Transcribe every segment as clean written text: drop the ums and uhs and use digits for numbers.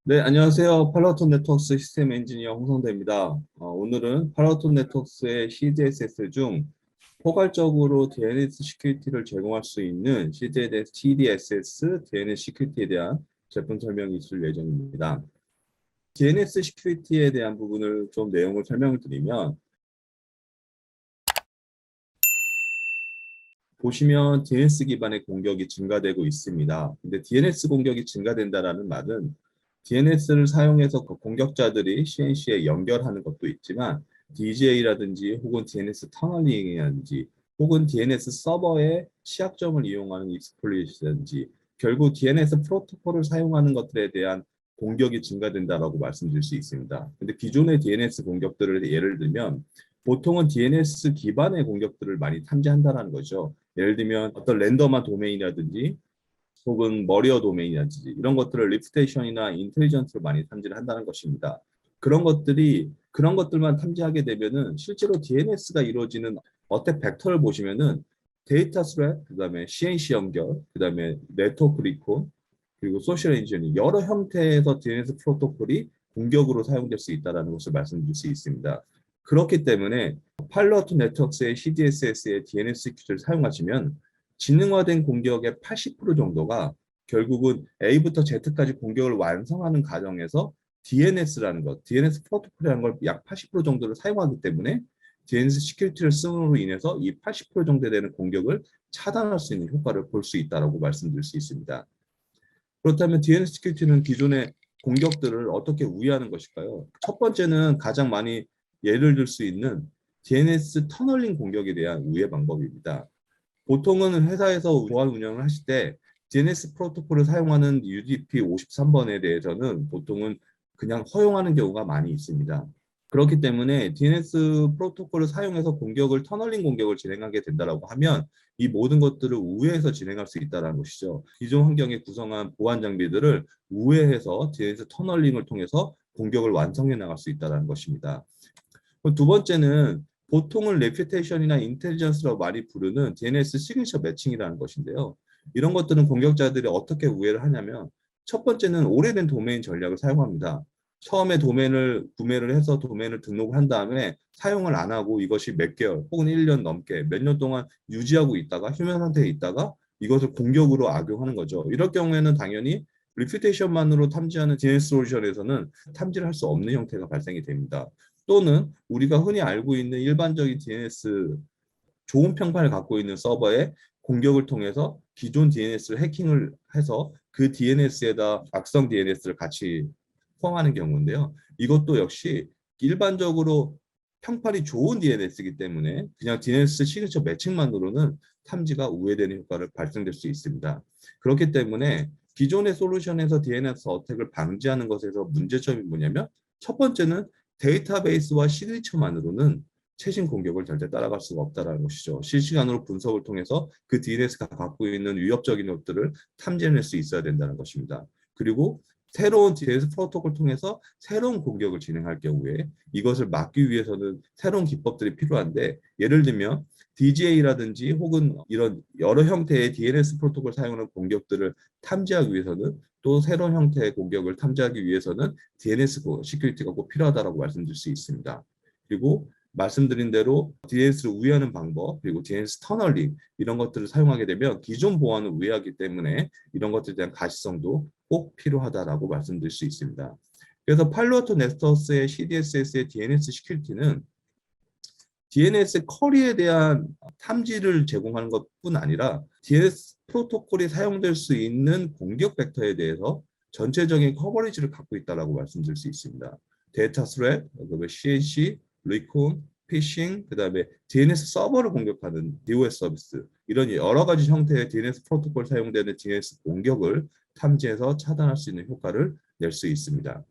네, 안녕하세요. 팔로톤 네트워크스 시스템 엔지니어 홍성대입니다. 오늘은 팔로톤 네트워크스의 CDSS 중 포괄적으로 DNS 시큐리티를 제공할 수 있는 CDSS DNS 시큐리티에 대한 제품 설명이 있을 예정입니다. DNS 시큐리티에 대한 부분을 좀 내용을 설명을 드리면, 보시면 DNS 기반의 공격이 증가되고 있습니다. 근데 DNS 공격이 증가된다라는 말은 DNS를 사용해서 그 공격자들이 CNC에 연결하는 것도 있지만 DJ라든지 혹은 DNS 터널링이라든지 혹은 DNS 서버의 취약점을 이용하는 익스플로이트라든지 결국 DNS 프로토콜을 사용하는 것들에 대한 공격이 증가된다라고 말씀드릴 수 있습니다. 근데 기존의 DNS 공격들을 예를 들면 보통은 DNS 기반의 공격들을 많이 탐지한다는 거죠. 예를 들면 어떤 랜덤한 도메인이라든지 혹은 머리어 도메인이라든지 이런 것들을 리프테이션이나 인텔리전스로 많이 탐지를 한다는 것입니다. 그런 것들만 탐지하게 되면은 실제로 DNS가 이루어지는 어택 벡터를 보시면은 데이터 스레, 그다음에 CNC 연결, 그다음에 네트워크 리콘, 그리고 소셜 엔지니어링 여러 형태에서 DNS 프로토콜이 공격으로 사용될 수 있다는 것을 말씀드릴 수 있습니다. 그렇기 때문에 팔로우토 네트워크스의 CDSS의 DNS 큐를 사용하시면 지능화된 공격의 80% 정도가 결국은 A부터 Z까지 공격을 완성하는 과정에서 DNS라는 것, DNS 프로토콜이라는 걸 약 80% 정도를 사용하기 때문에 DNS 시큐리티를 쓰므로 인해서 이 80% 정도 되는 공격을 차단할 수 있는 효과를 볼 수 있다고 말씀드릴 수 있습니다. 그렇다면 DNS 시큐리티는 기존의 공격들을 어떻게 우회하는 것일까요? 첫 번째는 가장 많이 예를 들 수 있는 DNS 터널링 공격에 대한 우회 방법입니다. 보통은 회사에서 보안 운영을 하실 때 DNS 프로토콜을 사용하는 UDP 53번에 대해서는 보통은 그냥 허용하는 경우가 많이 있습니다. 그렇기 때문에 DNS 프로토콜을 사용해서 터널링 공격을 진행하게 된다고 하면 이 모든 것들을 우회해서 진행할 수 있다는 것이죠. 기존 환경에 구성한 보안 장비들을 우회해서 DNS 터널링을 통해서 공격을 완성해 나갈 수 있다는 것입니다. 두 번째는 보통은 레퓨테이션이나 인텔리전스라고 많이 부르는 DNS 시그니처 매칭이라는 것인데요. 이런 것들은 공격자들이 어떻게 우회를 하냐면 첫 번째는 오래된 도메인 전략을 사용합니다. 처음에 도메인을 구매를 해서 도메인을 등록을 한 다음에 사용을 안 하고 이것이 몇 개월 혹은 1년 넘게 몇 년 동안 유지하고 있다가 휴면 상태에 있다가 이것을 공격으로 악용하는 거죠. 이럴 경우에는 당연히 리퓨테이션만으로 탐지하는 DNS 솔루션에서는 탐지를 할 수 없는 형태가 발생이 됩니다. 또는 우리가 흔히 알고 있는 일반적인 DNS 좋은 평판을 갖고 있는 서버에 공격을 통해서 기존 DNS를 해킹을 해서 그 DNS에다 악성 DNS를 같이 포함하는 경우인데요. 이것도 역시 일반적으로 평판이 좋은 DNS이기 때문에 그냥 DNS 시그니처 매칭만으로는 탐지가 우회되는 효과를 발생될 수 있습니다. 그렇기 때문에 기존의 솔루션에서 DNS 어택을 방지하는 것에서 문제점이 뭐냐면 첫 번째는 데이터베이스와 시그니처만으로는 최신 공격을 절대 따라갈 수가 없다는 것이죠. 실시간으로 분석을 통해서 그 DNS가 갖고 있는 위협적인 것들을 탐지해낼 수 있어야 된다는 것입니다. 그리고 새로운 DNS 프로토콜을 통해서 새로운 공격을 진행할 경우에 이것을 막기 위해서는 새로운 기법들이 필요한데 예를 들면 DJ라든지 혹은 이런 여러 형태의 DNS 프로토콜 사용하는 공격들을 탐지하기 위해서는 또 새로운 형태의 공격을 탐지하기 위해서는 DNS 시큐리티가 꼭 필요하다고 말씀드릴 수 있습니다. 그리고 말씀드린 대로 DNS를 우회하는 방법 그리고 DNS 터널링 이런 것들을 사용하게 되면 기존 보안을 우회하기 때문에 이런 것들에 대한 가시성도 꼭 필요하다라고 말씀드릴 수 있습니다. 그래서 팔로우토 네스터스의 CDSS의 DNS 시큐리티는 DNS 쿼리에 대한 탐지를 제공하는 것뿐 아니라 DNS 프로토콜이 사용될 수 있는 공격 벡터에 대해서 전체적인 커버리지를 갖고 있다고 말씀드릴 수 있습니다. 데이터 스레드, 그다음에 CNC, 리콘, 피싱, 그다음에 DNS 서버를 공격하는 DOS 서비스 이런 여러 가지 형태의 DNS 프로토콜 사용되는 DNS 공격을 탐지해서 차단할 수 있는 효과를 낼 수 있습니다.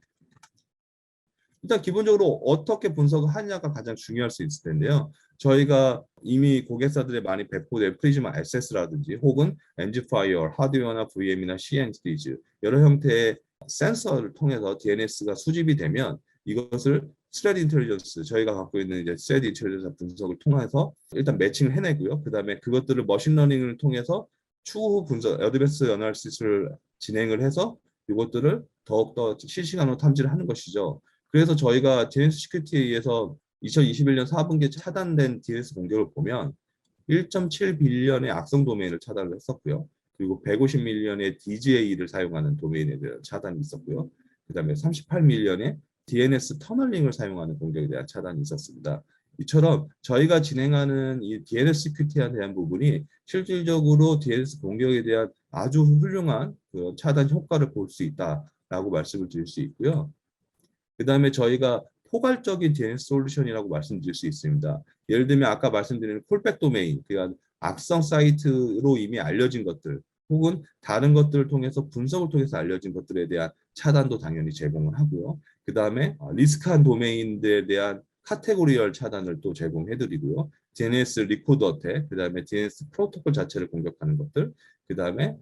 일단 기본적으로 어떻게 분석을 하냐가 가장 중요할 수 있을 텐데요. 저희가 이미 고객사들에 많이 배포된 프리즈마 SS라든지 혹은 엔지파이어, 하드웨어나 VM이나 CNDs 여러 형태의 센서를 통해서 DNS가 수집이 되면 이것을 스레드 인텔리전스 저희가 갖고 있는 이제 스레드 인텔리전스 분석을 통해서 일단 매칭을 해내고요. 그다음에 그것들을 머신러닝을 통해서 추후 분석, 어드밴스 어널리시스를 진행을 해서 이것들을 더욱더 실시간으로 탐지를 하는 것이죠. 그래서 저희가 DNS 시큐리티에 의해서 2021년 4분기에 차단된 DNS 공격을 보면 1.7 빌리언의 악성 도메인을 차단을 했었고요. 그리고 150 밀리언의 DGA를 사용하는 도메인에 대한 차단이 있었고요. 그다음에 38 밀리언의 DNS 터널링을 사용하는 공격에 대한 차단이 있었습니다. 이처럼 저희가 진행하는 이 DNS 시큐리티에 대한 부분이 실질적으로 DNS 공격에 대한 아주 훌륭한 그 차단 효과를 볼 수 있다라고 말씀을 드릴 수 있고요. 그다음에 저희가 포괄적인 DNS 솔루션이라고 말씀드릴 수 있습니다. 예를 들면 아까 말씀드린 콜백 도메인, 그러니까 악성 사이트로 이미 알려진 것들, 혹은 다른 것들을 통해서 분석을 통해서 알려진 것들에 대한 차단도 당연히 제공을 하고요. 그다음에 리스크한 도메인들에 대한 카테고리얼 차단을 또 제공해드리고요. DNS 리코더 어택, 그다음에 DNS 프로토콜 자체를 공격하는 것들, 그다음에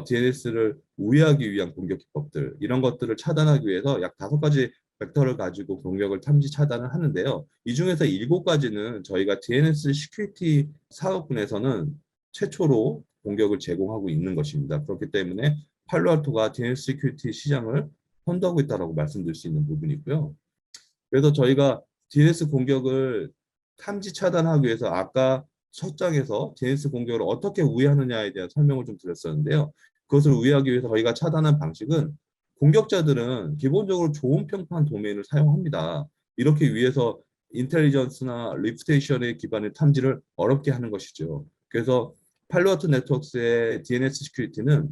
DNS를 우회하기 위한 공격 기법들, 이런 것들을 차단하기 위해서 약 5가지 벡터를 가지고 공격을 탐지 차단을 하는데요. 이 중에서 7가지는 저희가 DNS 시큐리티 사업군에서는 최초로 공격을 제공하고 있는 것입니다. 그렇기 때문에 팔로알토가 DNS 시큐리티 시장을 선도하고 있다고 말씀드릴 수 있는 부분이고요. 그래서 저희가 DNS 공격을 탐지 차단하기 위해서 아까 첫 장에서 DNS 공격을 어떻게 우회하느냐에 대한 설명을 좀 드렸었는데요. 그것을 우회하기 위해서 저희가 차단한 방식은 공격자들은 기본적으로 좋은 평판 도메인을 사용합니다. 이렇게 위해서 인텔리전스나 리퓨테이션에 기반의 탐지를 어렵게 하는 것이죠. 그래서 팔로알토 네트워크스의 DNS 시큐리티는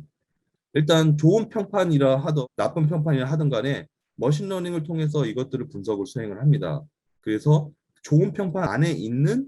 일단 좋은 평판이라 하든 나쁜 평판이라 하든 간에 머신러닝을 통해서 이것들을 분석을 수행을 합니다. 그래서 좋은 평판 안에 있는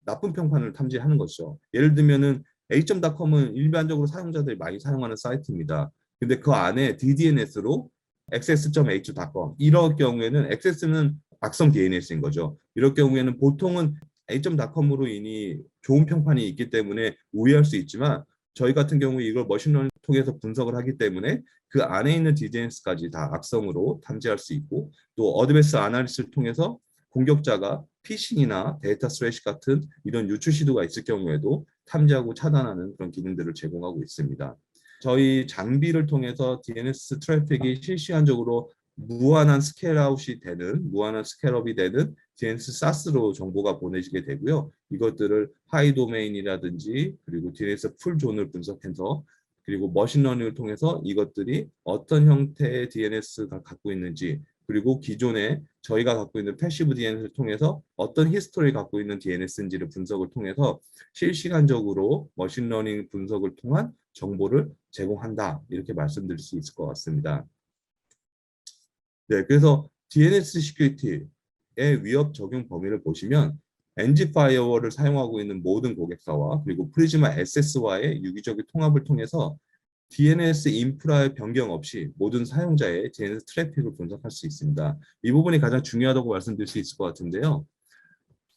나쁜 평판을 탐지하는 것이죠. 예를 들면은 A.com은 일반적으로 사용자들이 많이 사용하는 사이트입니다. 근데 그 안에 DDNS로 access.h.com 이럴 경우에는 access는 악성 DNS인 거죠. 이럴 경우에는 보통은 A.com으로 이미 좋은 평판이 있기 때문에 우회할 수 있지만 저희 같은 경우에 이걸 머신러닝 통해서 분석을 하기 때문에 그 안에 있는 DNS까지 다 악성으로 탐지할 수 있고 또 어드밴스 아날리시스를 통해서 공격자가 피싱이나 데이터 스레시 같은 이런 유출 시도가 있을 경우에도 탐지하고 차단하는 그런 기능들을 제공하고 있습니다. 저희 장비를 통해서 DNS 트래픽이 실시간적으로 무한한 스케일아웃이 되는, 무한한 스케일업이 되는 DNS 사스로 정보가 보내지게 되고요. 이것들을 하이 도메인이라든지 그리고 DNS 풀존을 분석해서 그리고 머신러닝을 통해서 이것들이 어떤 형태의 DNS가 갖고 있는지 그리고 기존에 저희가 갖고 있는 패시브 DNS를 통해서 어떤 히스토리를 갖고 있는 DNS인지를 분석을 통해서 실시간적으로 머신러닝 분석을 통한 정보를 제공한다. 이렇게 말씀드릴 수 있을 것 같습니다. 네, 그래서 DNS 시큐리티의 위협 적용 범위를 보시면 NG 파이어월을 사용하고 있는 모든 고객사와 그리고 프리즈마 SS와의 유기적인 통합을 통해서 DNS 인프라의 변경 없이 모든 사용자의 DNS 트래픽을 분석할 수 있습니다. 이 부분이 가장 중요하다고 말씀드릴 수 있을 것 같은데요.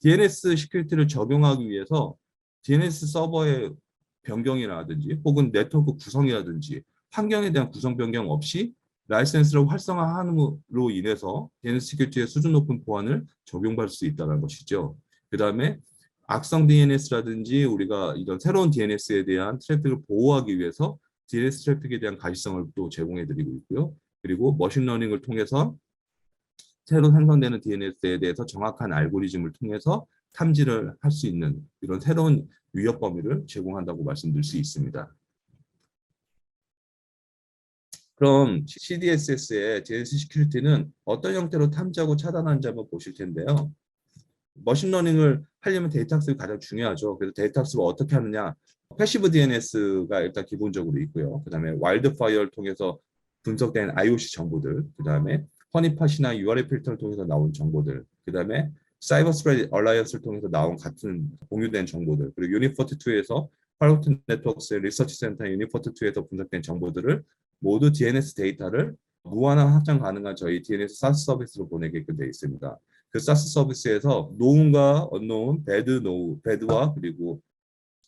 DNS 시큐리티를 적용하기 위해서 DNS 서버의 변경이라든지 혹은 네트워크 구성이라든지 환경에 대한 구성 변경 없이 라이센스를 활성화함으로 인해서 DNS 시큐리티의 수준 높은 보안을 적용받을 수 있다는 것이죠. 그 다음에 악성 DNS라든지 우리가 이런 새로운 DNS에 대한 트래픽을 보호하기 위해서 DNS 트래픽에 대한 가시성을 또 제공해드리고 있고요. 그리고 머신러닝을 통해서 새로 생성되는 DNS에 대해서 정확한 알고리즘을 통해서 탐지를 할 수 있는 이런 새로운 위협 범위를 제공한다고 말씀드릴 수 있습니다. 그럼 CDSS의 DNS 시큐리티는 어떤 형태로 탐지하고 차단하는지 한번 보실 텐데요. 머신러닝을 하려면 데이터 학습이 가장 중요하죠. 그래서 데이터 학습을 어떻게 하느냐. 패시브 DNS가 일단 기본적으로 있고요. 그 다음에 와일드파이어를 통해서 분석된 IOC 정보들, 그 다음에 허니팟이나 URL 필터를 통해서 나온 정보들, 그 다음에 사이버 스프레드 얼라이언스를 통해서 나온 같은 공유된 정보들, 그리고 유니포트2에서 팔로우트 네트워크스의 리서치 센터 유니포트2에서 분석된 정보들을 모두 DNS 데이터를 무한한 확장 가능한 저희 DNS 사스 서비스로 보내게끔 되어 있습니다. 그 사스 서비스에서 노운과 언노운, 배드, 노우, 배드와 그리고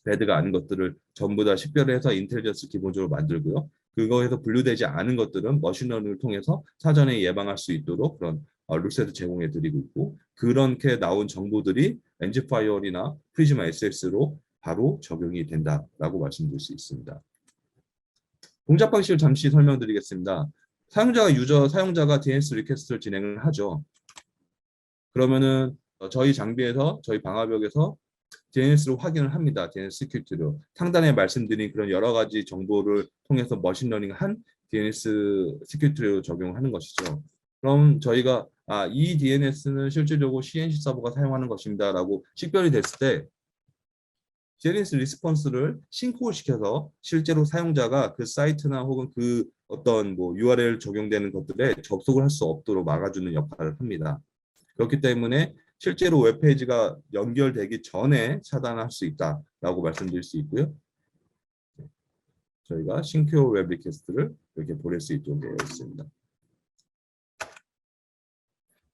배드가 아닌 것들을 전부 다 식별해서 인텔리전스 기본적으로 만들고요. 그거에서 분류되지 않은 것들은 머신러닝을 통해서 사전에 예방할 수 있도록 그런 룰셋을 제공해 드리고 있고 그렇게 나온 정보들이 엔지파이어나 프리즈마 SS로 바로 적용이 된다라고 말씀드릴 수 있습니다. 동작 방식을 잠시 설명드리겠습니다. 사용자가 DNS 리퀘스트를 진행을 하죠. 그러면은 저희 장비에서 저희 방화벽에서 DNS로 확인을 합니다. DNS 시큐리티로. 상단에 말씀드린 그런 여러 가지 정보를 통해서 머신러닝한 DNS 시큐리티로 적용하는 것이죠. 그럼 저희가 이 DNS는 실질적으로 CNC 서버가 사용하는 것입니다라고 식별이 됐을 때 DNS 리스폰스를 싱크홀 시켜서 실제로 사용자가 그 사이트나 혹은 그 어떤 뭐 URL 적용되는 것들에 접속을 할 수 없도록 막아주는 역할을 합니다. 그렇기 때문에 실제로 웹페이지가 연결되기 전에 차단할 수 있다라고 말씀드릴 수 있고요. 저희가 싱크홀 웹 리퀘스트를 이렇게 보낼 수 있도록 되어 있습니다.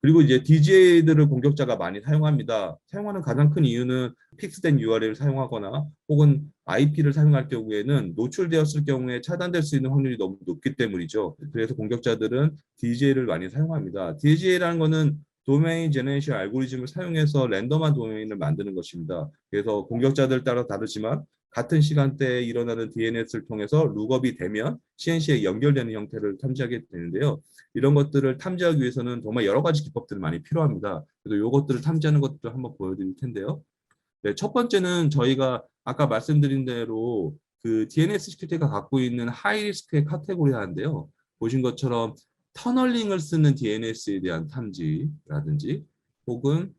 그리고 이제 DGA들을 공격자가 많이 사용합니다. 사용하는 가장 큰 이유는 픽스된 URL을 사용하거나 혹은 IP를 사용할 경우에는 노출되었을 경우에 차단될 수 있는 확률이 너무 높기 때문이죠. 그래서 공격자들은 DGA를 많이 사용합니다. DGA라는 것은 도메인 제네레이션 알고리즘을 사용해서 랜덤한 도메인을 만드는 것입니다. 그래서 공격자들 따라 다르지만 같은 시간대에 일어나는 DNS를 통해서 룩업이 되면 CNC에 연결되는 형태를 탐지하게 되는데요. 이런 것들을 탐지하기 위해서는 정말 여러 가지 기법들이 많이 필요합니다. 그래서 이것들을 탐지하는 것도 한번 보여드릴 텐데요. 네, 첫 번째는 저희가 아까 말씀드린 대로 그 DNS 시큐리티가 갖고 있는 하이리스크의 카테고리하는데요. 보신 것처럼 터널링을 쓰는 DNS에 대한 탐지라든지 혹은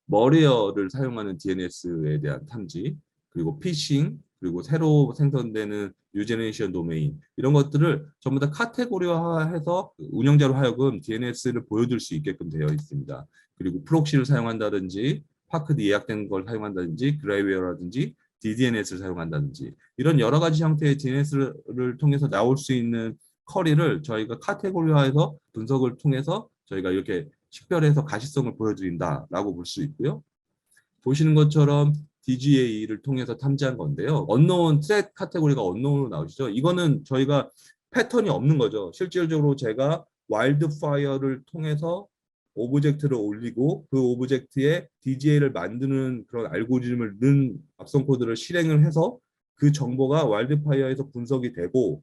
머리어를 사용하는 DNS에 대한 탐지, 그리고 피싱, 그리고 새로 생성되는 뉴제네이션 도메인 이런 것들을 전부 다 카테고리화해서 운영자로 하여금 DNS를 보여줄 수 있게끔 되어 있습니다. 그리고 프록시를 사용한다든지 파크드 예약된 걸 사용한다든지 그레이웨어라든지 DDNS를 사용한다든지 이런 여러 가지 형태의 DNS를 통해서 나올 수 있는 커리를 저희가 카테고리화해서 분석을 통해서 저희가 이렇게 식별해서 가시성을 보여드린다라고 볼 수 있고요. 보시는 것처럼 DGA를 통해서 탐지한 건데요. 언노운 트렛 카테고리가 언노운으로 나오시죠. 이거는 저희가 패턴이 없는 거죠. 실질적으로 제가 와일드파이어를 통해서 오브젝트를 올리고 그 오브젝트에 DGA를 만드는 그런 알고리즘을 넣은 악성 코드를 실행을 해서 그 정보가 와일드파이어에서 분석이 되고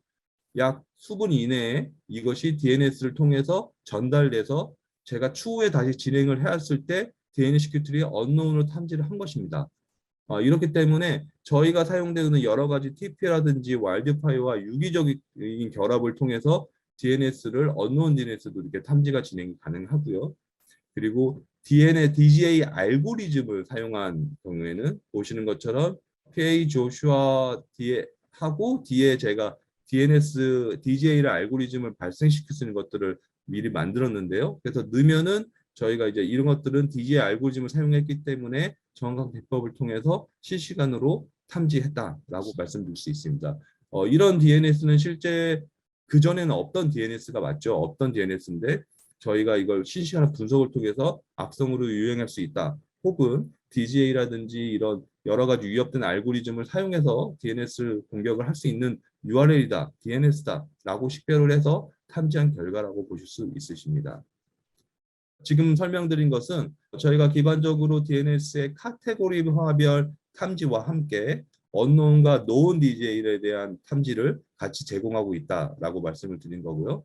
약 수분 이내에 이것이 DNS를 통해서 전달돼서 제가 추후에 다시 진행을 해왔을 때 DNS 시큐리티의 언노운을 탐지를 한 것입니다. 이렇기 때문에 저희가 사용되는 여러 가지 TP라든지 와일드파이어와 유기적인 결합을 통해서 DNS를 언노운 DNS도 이렇게 탐지가 진행이 가능하고요. 그리고 DGA 알고리즘을 사용한 경우에는 보시는 것처럼 PA 조슈아 뒤에 하고 뒤에 제가 DNS DGA를 알고리즘을 발생시킬 수 있는 것들을 미리 만들었는데요. 그래서 넣으면은 저희가 이제 이런 것들은 DGA 알고리즘을 사용했기 때문에 정확한 기법을 통해서 실시간으로 탐지했다라고 말씀드릴 수 있습니다. 이런 DNS는 실제 그전에는 없던 DNS가 맞죠. 없던 DNS인데 저희가 이걸 실시간 분석을 통해서 악성으로 유행할 수 있다. 혹은 DGA라든지 이런 여러 가지 위협된 알고리즘을 사용해서 DNS 공격을 할 수 있는 URL이다, DNS다라고 식별을 해서 탐지한 결과라고 보실 수 있으십니다. 지금 설명드린 것은 저희가 기반적으로 DNS의 카테고리화별 탐지와 함께 언노운과 노운 DGA에 대한 탐지를 같이 제공하고 있다라고 말씀을 드린 거고요.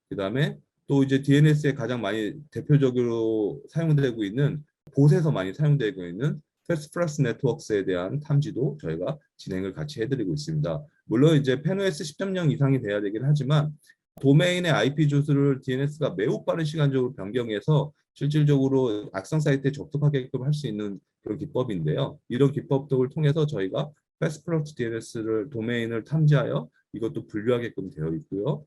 그 다음에 또 이제 DNS에 가장 많이 대표적으로 사용되고 있는 곳에서 많이 사용되고 있는 패스플러스 네트워크스에 대한 탐지도 저희가 진행을 같이 해드리고 있습니다. 물론 이제 펜OS 10.0 이상이 돼야 되긴 하지만 도메인의 IP 주소를 DNS가 매우 빠른 시간적으로 변경해서 실질적으로 악성 사이트에 접속하게끔 할 수 있는 그런 기법인데요. 이런 기법들을 통해서 저희가 패스플러스 DNS를 도메인을 탐지하여 이것도 분류하게끔 되어 있고요.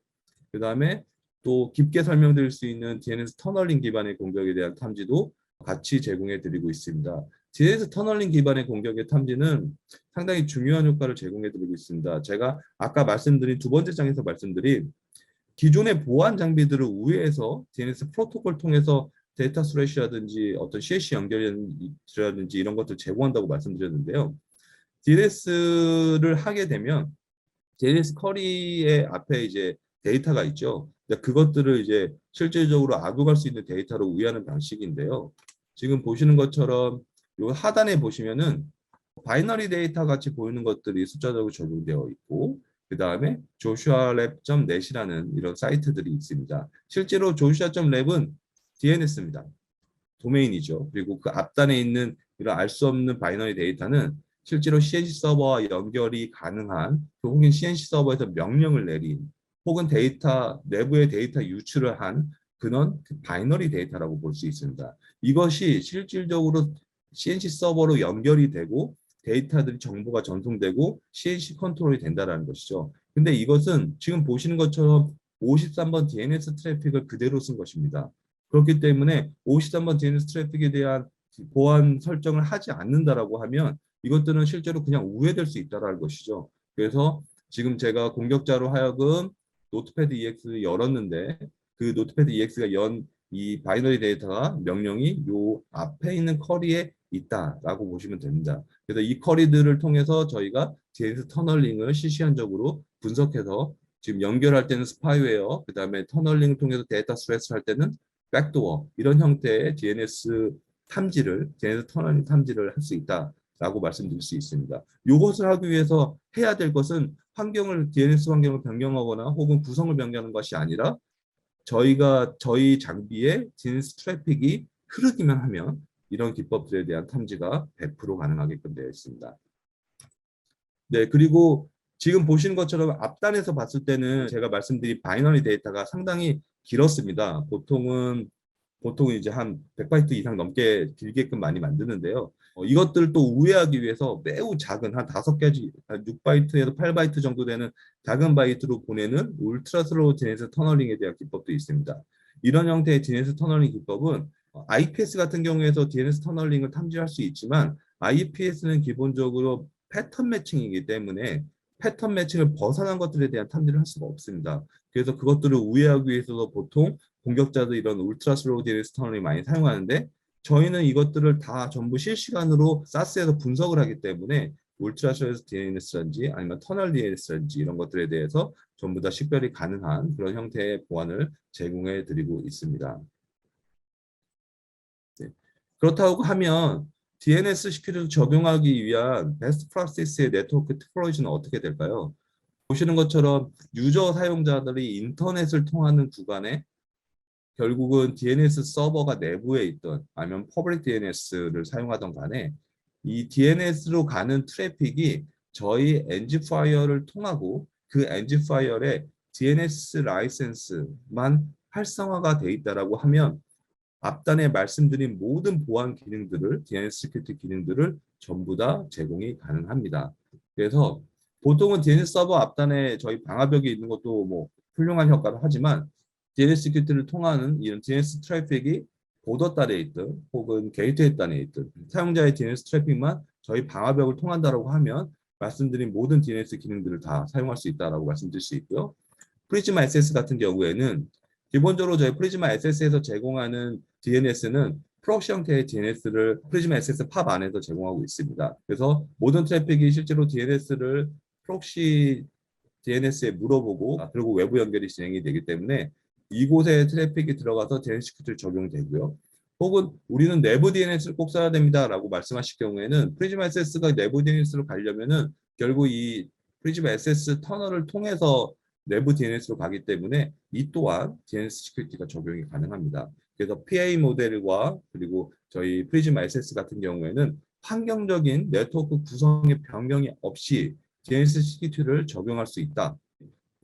그 다음에 또 깊게 설명드릴 수 있는 DNS 터널링 기반의 공격에 대한 탐지도 같이 제공해 드리고 있습니다. DNS 터널링 기반의 공격의 탐지는 상당히 중요한 효과를 제공해 드리고 있습니다. 제가 아까 말씀드린 두 번째 장에서 말씀드린 기존의 보안 장비들을 우회해서 DNS 프로토콜 통해서 데이터 스레시라든지 어떤 CAC 연결이라든지 이런 것들 제공한다고 말씀드렸는데요. DNS를 하게 되면 DNS 쿼리의 앞에 이제 데이터가 있죠. 그것들을 이제 실질적으로 악용할 수 있는 데이터로 우회하는 방식인데요. 지금 보시는 것처럼 요 하단에 보시면은 바이너리 데이터 같이 보이는 것들이 숫자적으로 적용되어 있고 그 다음에 joshualab.net이라는 이런 사이트들이 있습니다. 실제로 joshua.lab은 DNS입니다. 도메인이죠. 그리고 그 앞단에 있는 이런 알 수 없는 바이너리 데이터는 실제로 CNC 서버와 연결이 가능한 혹은 CNC 서버에서 명령을 내린 혹은 데이터 내부의 데이터 유출을 한 그런 그 바이너리 데이터라고 볼 수 있습니다. 이것이 실질적으로 CNC 서버로 연결이 되고 데이터들이 정보가 전송되고 CNC 컨트롤이 된다는 것이죠. 근데 이것은 지금 보시는 것처럼 53번 DNS 트래픽을 그대로 쓴 것입니다. 그렇기 때문에 53번 DNS 트래픽에 대한 보안 설정을 하지 않는다라고 하면 이것들은 실제로 그냥 우회될 수 있다는 것이죠. 그래서 지금 제가 공격자로 하여금 노트패드 EX를 열었는데 그 노트패드 EX가 연 이 바이너리 데이터가 명령이 요 앞에 있는 쿼리에 있다라고 보시면 됩니다. 그래서 이 쿼리들을 통해서 저희가 DNS 터널링을 실시간적으로 분석해서 지금 연결할 때는 스파이웨어, 그 다음에 터널링을 통해서 데이터 스레스를 할 때는 백도어 이런 형태의 DNS 탐지를 DNS 터널링 탐지를 할 수 있다라고 말씀드릴 수 있습니다. 이것을 하기 위해서 해야 될 것은 환경을 DNS 환경을 변경하거나 혹은 구성을 변경하는 것이 아니라 저희 장비에 DNS 트래픽이 흐르기만 하면 이런 기법들에 대한 탐지가 100% 가능하게끔 되어 있습니다. 네, 그리고 지금 보시는 것처럼 앞단에서 봤을 때는 제가 말씀드린 바이너리 데이터가 상당히 길었습니다. 보통 이제 한 100바이트 이상 넘게 길게끔 많이 만드는데요. 이것들을 또 우회하기 위해서 매우 작은 한 5개지, 한 6바이트에서 8바이트 정도 되는 작은 바이트로 보내는 울트라 슬로우 DNS 터널링에 대한 기법도 있습니다. 이런 형태의 DNS 터널링 기법은 IPS 같은 경우에서 DNS 터널링을 탐지할 수 있지만 IPS는 기본적으로 패턴 매칭이기 때문에 패턴 매칭을 벗어난 것들에 대한 탐지를 할 수가 없습니다. 그래서 그것들을 우회하기 위해서도 보통 공격자도 이런 울트라 슬로우 DNS 터널링 많이 사용하는데 저희는 이것들을 다 전부 실시간으로 사스에서 분석을 하기 때문에 울트라 슬로우 DNS라든지 아니면 터널 DNS라든지 이런 것들에 대해서 전부 다 식별이 가능한 그런 형태의 보안을 제공해 드리고 있습니다. 네. 그렇다고 하면 DNS 시큐리티를 적용하기 위한 베스트 프랙티스의 네트워크 토포로지는 어떻게 될까요? 보시는 것처럼 유저 사용자들이 인터넷을 통하는 구간에 결국은 DNS 서버가 내부에 있던 아니면 퍼블릭 DNS를 사용하던 간에 이 DNS로 가는 트래픽이 저희 엔지파이어를 통하고 그 엔지파이어에 DNS 라이센스만 활성화가 돼 있다라고 하면 앞단에 말씀드린 모든 보안 기능들을 DNS 시큐리티 기능들을 전부 다 제공이 가능합니다. 그래서 보통은 DNS 서버 앞단에 저희 방화벽이 있는 것도 뭐 훌륭한 효과를 하지만 DNS 시큐리티를 통하는 이런 DNS 트래픽이 보더 단에 있든 혹은 게이트웨이 단에 있든 사용자의 DNS 트래픽만 저희 방화벽을 통한다라고 하면 말씀드린 모든 DNS 기능들을 다 사용할 수 있다라고 말씀드릴 수 있고요. 프리즈마 SS 같은 경우에는 기본적으로 저희 프리즈마 SS에서 제공하는 DNS는 프록시 형태의 DNS를 프리즈마 SS 팝 안에서 제공하고 있습니다. 그래서 모든 트래픽이 실제로 DNS를 프록시 DNS에 물어보고 그리고 외부 연결이 진행이 되기 때문에 이곳에 트래픽이 들어가서 DNS 시큐리티를 적용되고요. 혹은 우리는 내부 DNS를 꼭 써야 됩니다라고 말씀하실 경우에는 프리즈마 SS가 내부 DNS로 가려면은 결국 이 프리즈마 SS 터널을 통해서 내부 DNS로 가기 때문에 이 또한 DNS 시큐리티가 적용이 가능합니다. 그래서 PA 모델과 그리고 저희 프리즈마 SS 같은 경우에는 환경적인 네트워크 구성의 변경이 없이 DNS 시큐리티를 적용할 수 있다.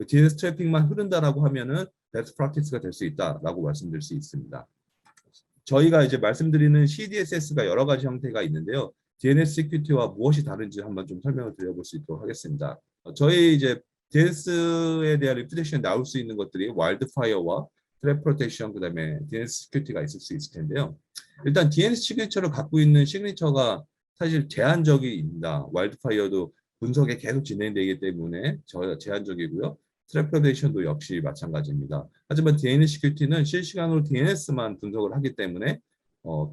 DNS 트래픽만 흐른다라고 하면은 베스트 프랙티스가 될 수 있다라고 말씀드릴 수 있습니다. 저희가 이제 말씀드리는 CDSS가 여러 가지 형태가 있는데요. DNS 시큐리티와 무엇이 다른지 한번 좀 설명을 드려볼 수 있도록 하겠습니다. 저희 이제 DNS에 대한 리퓨테이션 나올 수 있는 것들이 와일드파이어와 트랩 프로텍션 그다음에 DNS 시큐리티가 있을 수 있을 텐데요. 일단 DNS 시그니처를 갖고 있는 시그니처가 사실 제한적입니다. 와일드파이어도 분석에 계속 진행되기 때문에 제한적이고요. 트랩 프로텍션도 역시 마찬가지입니다. 하지만 DNS 시큐리티는 실시간으로 DNS만 분석을 하기 때문에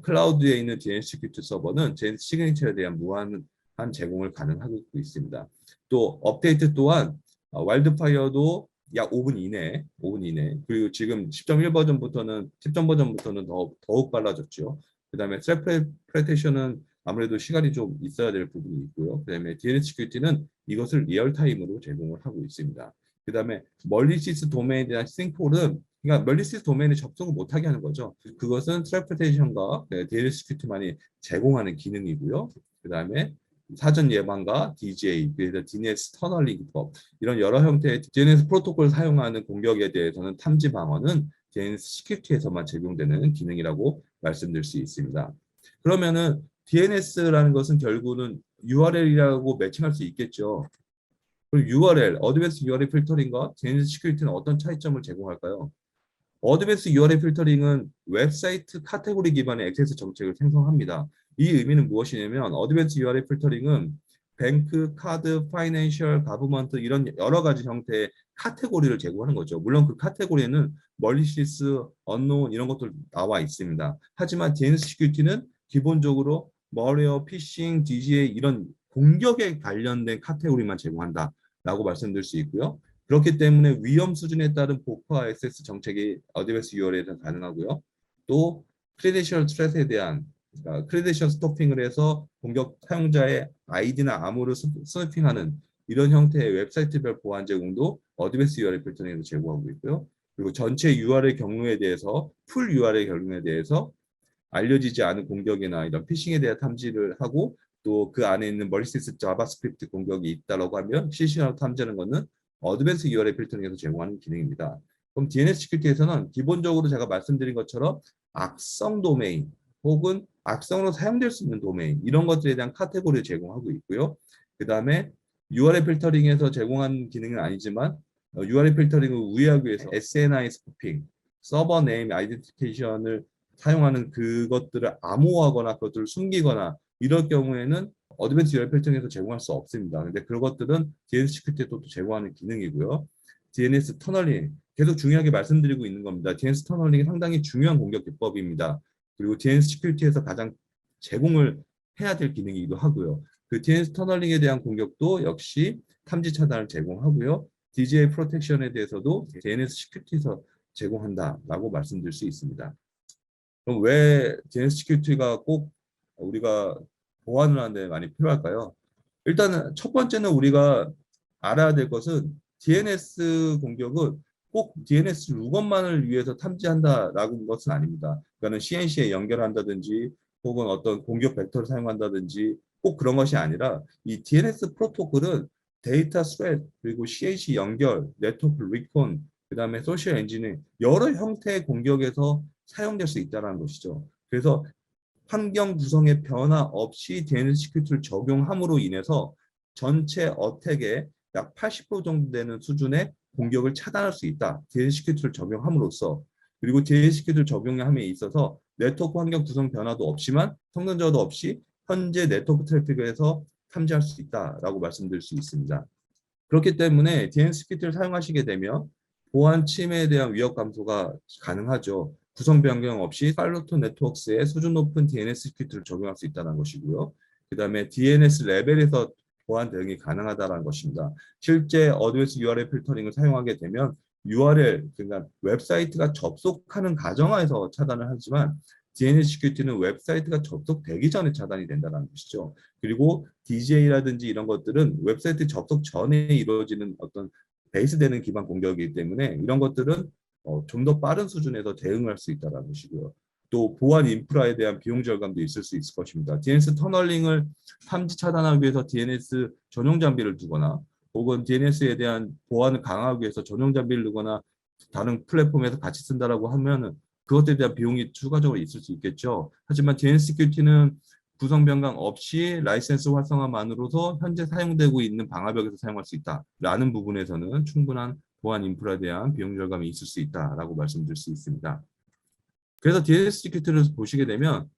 클라우드에 있는 DNS 시큐리티 서버는 DNS 시그니처에 대한 무한한 제공을 가능하고 있습니다. 또 업데이트 또한 와일드파이어도 약 5분 이내, 5분 이내. 그리고 지금 10.1 버전부터는 10점 버전부터는 더욱 빨라졌죠. 그다음에 트랩 프로텍션은 아무래도 시간이 좀 있어야 될 부분이 있고요. 그다음에 DNS 시큐리티는 이것을 리얼타임으로 제공을 하고 있습니다. 그다음에 멀리시스 도메인에 대한 싱크홀은 그러니까 멀리시스 도메인에 접속을 못하게 하는 거죠. 그것은 트래피테이션과 DNS 시큐리티만이 제공하는 기능이고요. 그다음에 사전 예방과 DGA, 그래서 DNS 터널링법 이런 여러 형태의 DNS 프로토콜을 사용하는 공격에 대해서는 탐지 방어는 DNS 시큐리티에서만 제공되는 기능이라고 말씀드릴 수 있습니다. 그러면은 DNS라는 것은 결국은 URL이라고 매칭할 수 있겠죠. 그리고 URL, 어드밴스 URL 필터링과 DNS 시큐리티는 어떤 차이점을 제공할까요? 어드밴스 URL 필터링은 웹사이트 카테고리 기반의 액세스 정책을 생성합니다. 이 의미는 무엇이냐면 어드밴스 URL 필터링은 뱅크, 카드, 파이낸셜, 가브먼트 이런 여러 가지 형태의 카테고리를 제공하는 거죠. 물론 그 카테고리에는 멀리시스, 언노운 이런 것들 나와 있습니다. 하지만 DNS 시큐리티는 기본적으로 머리어, 피싱, DGA 이런 공격에 관련된 카테고리만 제공한다라고 말씀드릴 수 있고요. 그렇기 때문에 위험 수준에 따른 보커 액세스 정책이 어드밴스 URL에서 가능하고요. 또 크레덴셜 트렛에 대한 크레덴셜 스토핑을 해서 공격 사용자의 아이디나 암호를 스누핑하는 이런 형태의 웹사이트별 보안 제공도 어드밴스 URL 필터링에서 제공하고 있고요. 그리고 전체 URL 경로에 대해서 풀 URL 경로에 대해서 알려지지 않은 공격이나 이런 피싱에 대한 탐지를 하고 또 그 안에 있는 멀리시스 자바스크립트 공격이 있다라고 하면 실시간으로 탐지하는 것은 어드밴스 URL 필터링에서 제공하는 기능입니다. 그럼 DNS 시큐리티에서는 기본적으로 제가 말씀드린 것처럼 악성 도메인 혹은 악성으로 사용될 수 있는 도메인 이런 것들에 대한 카테고리를 제공하고 있고요. 그 다음에 URL 필터링에서 제공하는 기능은 아니지만 URL 필터링을 우회하기 위해서 SNI 스푸핑, 서버 네임 아이덴티피케이션을 사용하는 그것들을 암호화하거나 그것들을 숨기거나 이럴 경우에는 어드밴스 URL 필터링에서 제공할 수 없습니다. 근데 그런 것들은 DNS 시큐리티에도 또 제공하는 기능이고요. DNS 터널링 계속 중요하게 말씀드리고 있는 겁니다. DNS 터널링이 상당히 중요한 공격 기법입니다. 그리고 DNS 시큐리티에서 가장 제공을 해야 될 기능이기도 하고요. 그 DNS 터널링에 대한 공격도 역시 탐지 차단을 제공하고요. DGA 프로텍션에 대해서도 DNS 시큐리티에서 제공한다라고 말씀드릴 수 있습니다. 그럼 왜 DNS 시큐리티가 꼭 우리가 보완을 하는데 많이 필요할까요? 일단은 첫 번째는 우리가 알아야 될 것은 DNS 공격은 꼭 DNS 루건만을 위해서 탐지한다라는 것은 아닙니다. 그거는 CNC에 연결한다든지 혹은 어떤 공격 벡터를 사용한다든지 꼭 그런 것이 아니라 이 DNS 프로토콜은 데이터 스웨트 그리고 CNC 연결, 네트워크 리콘, 그다음에 소셜 엔지니어링 여러 형태의 공격에서 사용될 수 있다는 것이죠. 그래서 환경 구성의 변화 없이 DNS 시큐리티를 적용함으로 인해서 전체 어택의 약 80% 정도 되는 수준의 공격을 차단할 수 있다. DNS 시큐리티를 적용함으로써 그리고 DNS 시큐리티를 적용함에 있어서 네트워크 환경 구성 변화도 없지만 성능 저하도 없이 현재 네트워크 트래픽에서 탐지할 수 있다라고 말씀드릴 수 있습니다. 그렇기 때문에 DNS 시큐리티를 사용하시게 되면 보안 침해에 대한 위협 감소가 가능하죠. 구성 변경 없이 팔로토 네트워크스에 수준 높은 DNS 시큐리티를 적용할 수 있다는 것이고요. 그 다음에 DNS 레벨에서 보안 대응이 가능하다는 것입니다. 실제 어드밴스 URL 필터링을 사용하게 되면 URL, 그러니까 웹사이트가 접속하는 가정하에서 차단을 하지만 DNS 시큐리티는 웹사이트가 접속되기 전에 차단이 된다는 것이죠. 그리고 DJ라든지 이런 것들은 웹사이트 접속 전에 이루어지는 어떤 베이스되는 기반 공격이기 때문에 이런 것들은 좀 더 빠른 수준에서 대응할 수 있다는 것이고요. 또 보안 인프라에 대한 비용 절감도 있을 수 있을 것입니다. DNS 터널링을 탐지 차단하기 위해서 DNS 전용 장비를 두거나 혹은 DNS에 대한 보안을 강화하기 위해서 전용 장비를 두거나 다른 플랫폼에서 같이 쓴다라고 하면은 그것에 대한 비용이 추가적으로 있을 수 있겠죠. 하지만 DNS 시큐리티는 구성 변경 없이 라이센스 활성화만으로도 현재 사용되고 있는 방화벽에서 사용할 수 있다라는 부분에서는 충분한 보안 인프라에 대한 비용 절감이 있을 수 있다라고 말씀드릴 수 있습니다. 그래서 DNS 시큐리티를 보시게 되면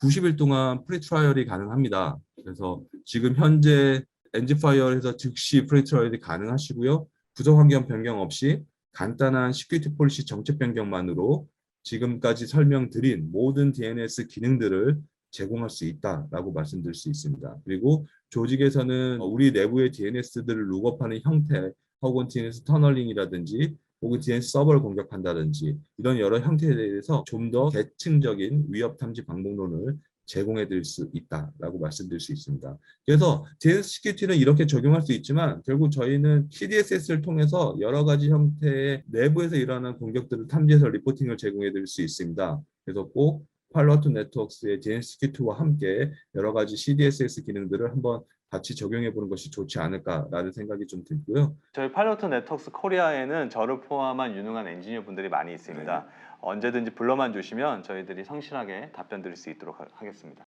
90일 동안 프리 트라이얼이 가능합니다. 그래서 지금 현재 엔지파이어에서 즉시 프리 트라이얼이 가능하시고요. 구성 환경 변경 없이 간단한 시큐리티 폴리시 정책 변경만으로 지금까지 설명드린 모든 DNS 기능들을 제공할 수 있다라고 말씀드릴 수 있습니다. 그리고 조직에서는 우리 내부의 DNS들을 룩업하는 형태 혹은 DNS 터널링이라든지 혹은 DNS 서버를 공격한다든지 이런 여러 형태에 대해서 좀 더 계층적인 위협 탐지 방법론을 제공해 드릴 수 있다라고 말씀드릴 수 있습니다. 그래서 DNS 시큐리티는 이렇게 적용할 수 있지만 결국 저희는 CDSS를 통해서 여러 가지 형태의 내부에서 일어나는 공격들을 탐지해서 리포팅을 제공해 드릴 수 있습니다. 그래서 꼭 팔로아토 네트워크스의 DNS 시큐리티와 함께 여러 가지 CDSS 기능들을 한번 같이 적용해 보는 것이 좋지 않을까라는 생각이 좀 들고요. 저희 팔로토 네트워크스 코리아에는 저를 포함한 유능한 엔지니어 분들이 많이 있습니다. 언제든지 불러만 주시면 저희들이 성실하게 답변 드릴 수 있도록 하겠습니다.